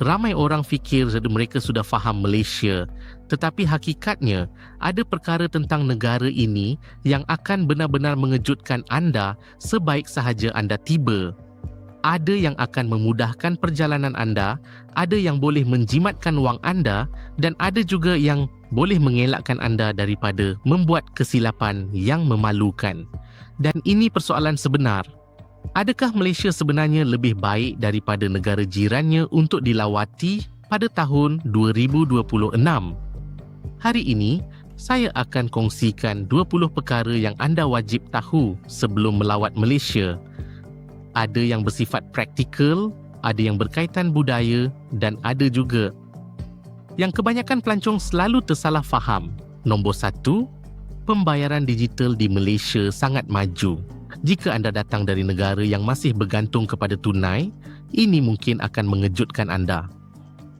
Ramai orang fikir mereka sudah faham Malaysia, tetapi hakikatnya ada perkara tentang negara ini yang akan benar-benar mengejutkan anda sebaik sahaja anda tiba. Ada yang akan memudahkan perjalanan anda, ada yang boleh menjimatkan wang anda, dan ada juga yang boleh mengelakkan anda daripada membuat kesilapan yang memalukan. Dan ini persoalan sebenar. Adakah Malaysia sebenarnya lebih baik daripada negara jirannya untuk dilawati pada tahun 2026? Hari ini, saya akan kongsikan 20 perkara yang anda wajib tahu sebelum melawat Malaysia. Ada yang bersifat praktikal, ada yang berkaitan budaya dan ada juga yang kebanyakan pelancong selalu tersalah faham. Nombor 1, pembayaran digital di Malaysia sangat maju. Jika anda datang dari negara yang masih bergantung kepada tunai, ini mungkin akan mengejutkan anda.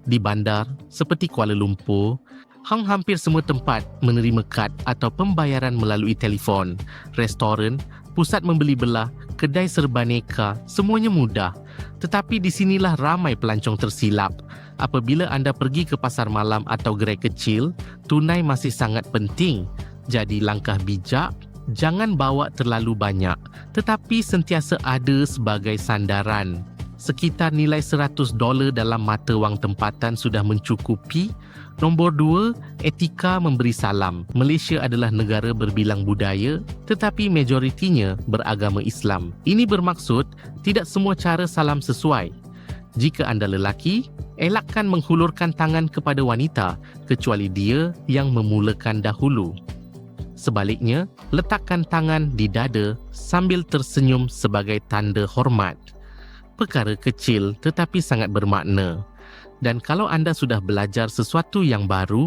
Di bandar seperti Kuala Lumpur, hampir semua tempat menerima kad atau pembayaran melalui telefon. Restoran, pusat membeli belah, kedai serbaneka, semuanya mudah. Tetapi di sinilah ramai pelancong tersilap. Apabila anda pergi ke pasar malam atau gerai kecil, tunai masih sangat penting. Jadi langkah bijak, jangan bawa terlalu banyak, tetapi sentiasa ada sebagai sandaran. Sekitar nilai $100 dalam mata wang tempatan sudah mencukupi. Nombor 2, etika memberi salam. Malaysia adalah negara berbilang budaya, tetapi majoritinya beragama Islam. Ini bermaksud tidak semua cara salam sesuai. Jika anda lelaki, elakkan menghulurkan tangan kepada wanita, kecuali dia yang memulakan dahulu. Sebaliknya, letakkan tangan di dada sambil tersenyum sebagai tanda hormat. Perkara kecil tetapi sangat bermakna. Dan kalau anda sudah belajar sesuatu yang baru,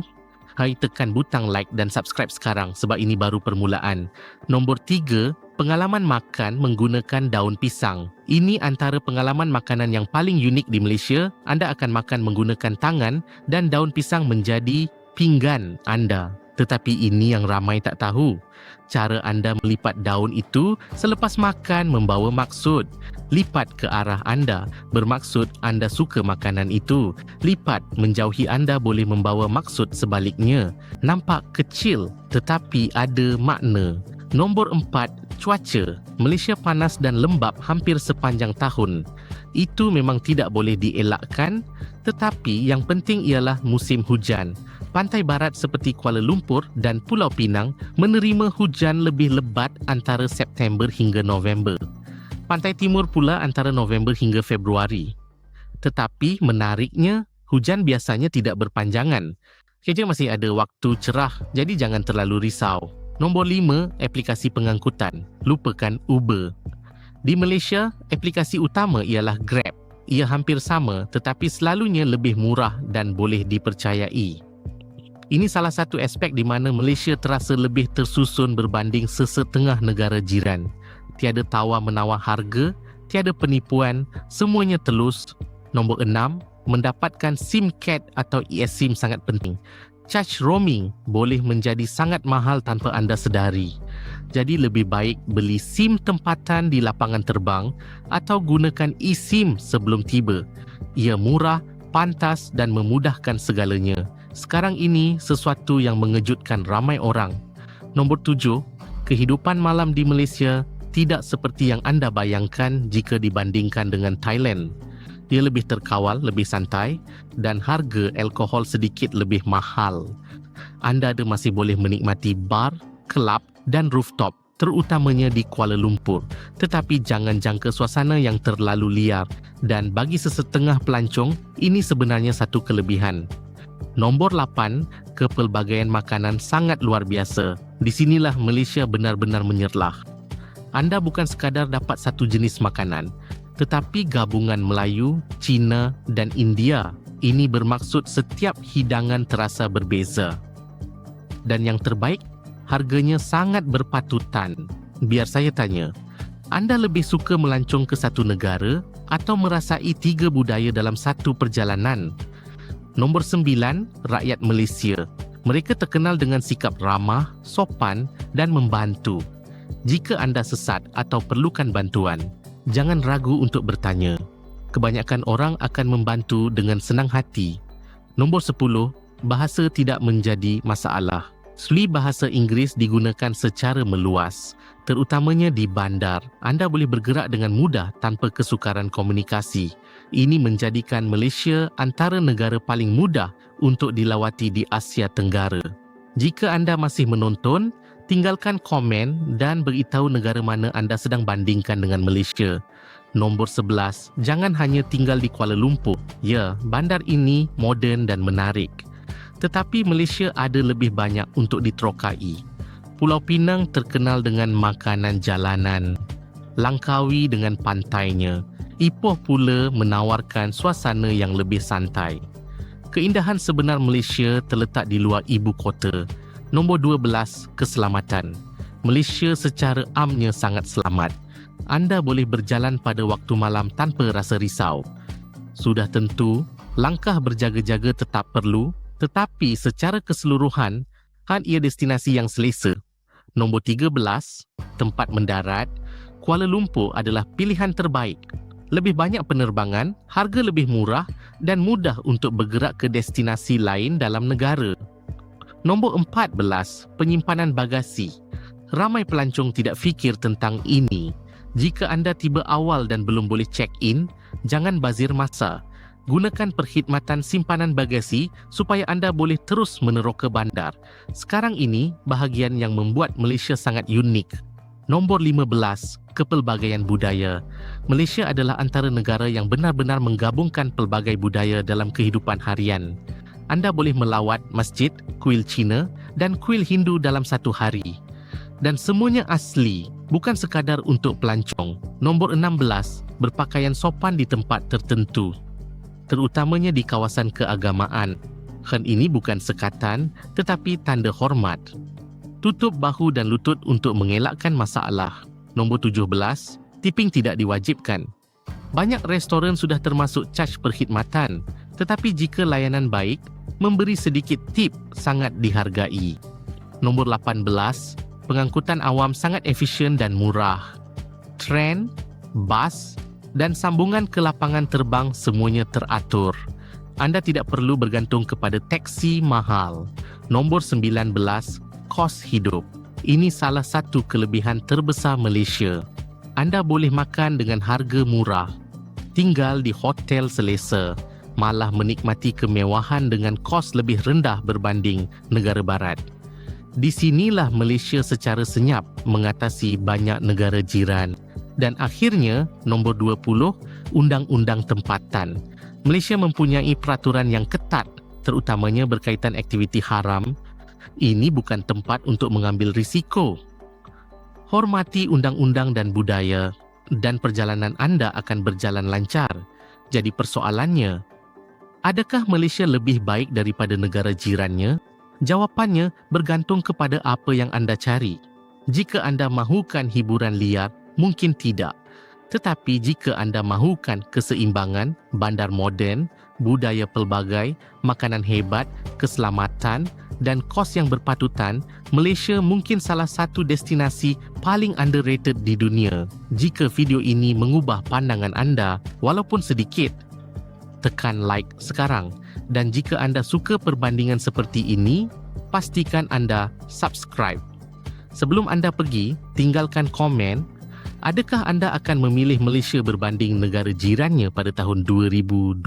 hai tekan butang like dan subscribe sekarang sebab ini baru permulaan. Nombor 3, pengalaman makan menggunakan daun pisang. Ini antara pengalaman makanan yang paling unik di Malaysia. Anda akan makan menggunakan tangan dan daun pisang menjadi pinggan anda. Tetapi ini yang ramai tak tahu. Cara anda melipat daun itu selepas makan membawa maksud. Lipat ke arah anda bermaksud anda suka makanan itu. Lipat menjauhi anda boleh membawa maksud sebaliknya. Nampak kecil tetapi ada makna. Nombor 4, cuaca. Malaysia panas dan lembap hampir sepanjang tahun. Itu memang tidak boleh dielakkan, tetapi yang penting ialah musim hujan. Pantai barat seperti Kuala Lumpur dan Pulau Pinang menerima hujan lebih lebat antara September hingga November. Pantai timur pula antara November hingga Februari. Tetapi menariknya, hujan biasanya tidak berpanjangan. Kerja masih ada waktu cerah, jadi jangan terlalu risau. Nombor 5, aplikasi pengangkutan. Lupakan Uber. Di Malaysia, aplikasi utama ialah Grab. Ia hampir sama tetapi selalunya lebih murah dan boleh dipercayai. Ini salah satu aspek di mana Malaysia terasa lebih tersusun berbanding sesetengah negara jiran. Tiada tawar-menawar harga, tiada penipuan, semuanya telus. Nombor 6, mendapatkan SIM card atau eSIM sangat penting. Charge roaming boleh menjadi sangat mahal tanpa anda sedari. Jadi lebih baik beli SIM tempatan di lapangan terbang atau gunakan eSIM sebelum tiba. Ia murah, pantas dan memudahkan segalanya. Sekarang ini sesuatu yang mengejutkan ramai orang. Nombor 7, kehidupan malam di Malaysia tidak seperti yang anda bayangkan jika dibandingkan dengan Thailand. Dia lebih terkawal, lebih santai dan harga alkohol sedikit lebih mahal. Anda masih boleh menikmati bar, kelab dan rooftop, terutamanya di Kuala Lumpur. Tetapi jangan jangka suasana yang terlalu liar dan bagi sesetengah pelancong, ini sebenarnya satu kelebihan. Nombor 8, kepelbagaian makanan sangat luar biasa. Di sinilah Malaysia benar-benar menyerlah. Anda bukan sekadar dapat satu jenis makanan, tetapi gabungan Melayu, Cina dan India. Ini bermaksud setiap hidangan terasa berbeza. Dan yang terbaik, harganya sangat berpatutan. Biar saya tanya, anda lebih suka melancong ke satu negara atau merasai 3 budaya dalam satu perjalanan? Nombor 9, rakyat Malaysia. Mereka terkenal dengan sikap ramah, sopan dan membantu. Jika anda sesat atau perlukan bantuan, jangan ragu untuk bertanya. Kebanyakan orang akan membantu dengan senang hati. Nombor 10, bahasa tidak menjadi masalah. Suri bahasa Inggeris digunakan secara meluas, terutamanya di bandar. Anda boleh bergerak dengan mudah tanpa kesukaran komunikasi. Ini menjadikan Malaysia antara negara paling mudah untuk dilawati di Asia Tenggara. Jika anda masih menonton, tinggalkan komen dan beritahu negara mana anda sedang bandingkan dengan Malaysia. Nombor 11, jangan hanya tinggal di Kuala Lumpur. Ya, bandar ini moden dan menarik. Tetapi Malaysia ada lebih banyak untuk diterokai. Pulau Pinang terkenal dengan makanan jalanan, Langkawi dengan pantainya, Ipoh pula menawarkan suasana yang lebih santai. Keindahan sebenar Malaysia terletak di luar ibu kota. Nombor 12, keselamatan. Malaysia secara amnya sangat selamat. Anda boleh berjalan pada waktu malam tanpa rasa risau. Sudah tentu, langkah berjaga-jaga tetap perlu, tetapi secara keseluruhan, ia destinasi yang selesa. Nombor 13, tempat mendarat. Kuala Lumpur adalah pilihan terbaik. Lebih banyak penerbangan, harga lebih murah dan mudah untuk bergerak ke destinasi lain dalam negara. Nombor 14, penyimpanan bagasi. Ramai pelancong tidak fikir tentang ini. Jika anda tiba awal dan belum boleh check-in, jangan bazir masa. Gunakan perkhidmatan simpanan bagasi supaya anda boleh terus meneroka bandar. Sekarang ini, bahagian yang membuat Malaysia sangat unik. Nombor 15, kepelbagaian budaya. Malaysia adalah antara negara yang benar-benar menggabungkan pelbagai budaya dalam kehidupan harian. Anda boleh melawat masjid, kuil Cina dan kuil Hindu dalam satu hari. Dan semuanya asli, bukan sekadar untuk pelancong. Nombor 16, berpakaian sopan di tempat tertentu, terutamanya di kawasan keagamaan. Ini bukan sekatan, tetapi tanda hormat. Tutup bahu dan lutut untuk mengelakkan masalah. Nombor 17, tipping tidak diwajibkan. Banyak restoran sudah termasuk caj perkhidmatan, tetapi jika layanan baik, memberi sedikit tip sangat dihargai. Nombor 18, pengangkutan awam sangat efisien dan murah. Tren, bas dan sambungan ke lapangan terbang semuanya teratur. Anda tidak perlu bergantung kepada teksi mahal. Nombor 19, kos hidup. Ini salah satu kelebihan terbesar Malaysia. Anda boleh makan dengan harga murah, tinggal di hotel selesa, malah menikmati kemewahan dengan kos lebih rendah berbanding negara barat. Di sinilah Malaysia secara senyap mengatasi banyak negara jiran. Dan akhirnya, nombor 20, undang-undang tempatan. Malaysia mempunyai peraturan yang ketat, terutamanya berkaitan aktiviti haram. Ini bukan tempat untuk mengambil risiko. Hormati undang-undang dan budaya, dan perjalanan anda akan berjalan lancar. Jadi persoalannya, adakah Malaysia lebih baik daripada negara jirannya? Jawapannya bergantung kepada apa yang anda cari. Jika anda mahukan hiburan liar, mungkin tidak. Tetapi jika anda mahukan keseimbangan, bandar moden, budaya pelbagai, makanan hebat, keselamatan dan kos yang berpatutan, Malaysia mungkin salah satu destinasi paling underrated di dunia. Jika video ini mengubah pandangan anda, walaupun sedikit, tekan like sekarang. Dan jika anda suka perbandingan seperti ini, pastikan anda subscribe. Sebelum anda pergi, tinggalkan komen. Adakah anda akan memilih Malaysia berbanding negara jirannya pada tahun 2026?